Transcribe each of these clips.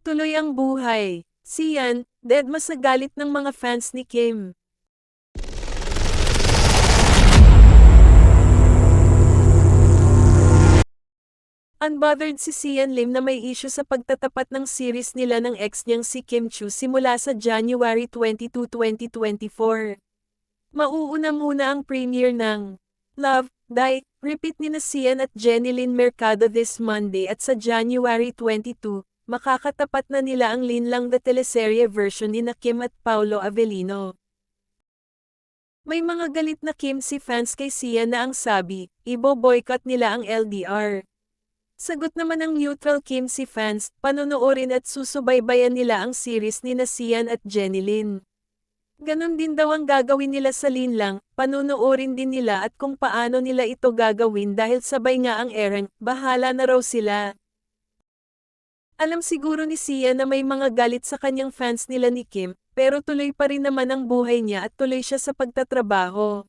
Tuloy ang buhay. Sian, deadma sa galit ng mga fans ni Kim. Unbothered si Sian Lim na may issue sa pagtatapat ng series nila ng ex niyang si Kim Chu simula sa January 22, 2024. Mauuna muna ang premiere ng Love, Die, Repeat ni na Sian at Jenilyn Mercado this Monday at sa January 22, makakatapat na nila ang linlang the teleserye version ni na Kim at Paolo Avellino. May mga galit na Kim si fans kay Sian na ang sabi, ibo-boycott nila ang LDR. Sagot naman ng neutral Kim si fans, panonoorin at susubaybayan nila ang series ni na Sian at Jenilyn. Ganon din daw ang gagawin nila sa linlang, panonoorin din nila at kung paano nila ito gagawin dahil sabay nga ang airing, bahala na raw sila. Alam siguro ni Sian na may mga galit sa kanyang fans nila ni Kim, pero tuloy pa rin naman ang buhay niya at tuloy siya sa pagtatrabaho.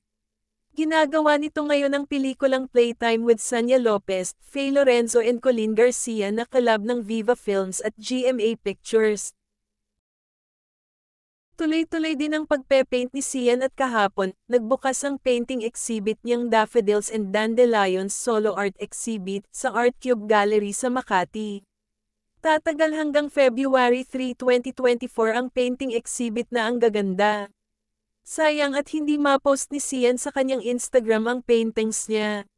Ginagawa nito ngayon ang pelikulang Playtime with Sanya Lopez, Faye Lorenzo and Colleen Garcia na collab ng Viva Films at GMA Pictures. Tuloy-tuloy din ang pagpe-paint ni Sian at kahapon, nagbukas ang painting exhibit niyang Daffodils and Dandelions Solo Art Exhibit sa Art Cube Gallery sa Makati. Tatagal hanggang February 3, 2024 ang painting exhibit na ang gaganda. Sayang at hindi ma-post ni Sian sa kanyang Instagram ang paintings niya.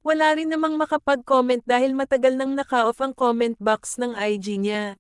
Wala rin namang makapag-comment dahil matagal nang naka-off ang comment box ng IG niya.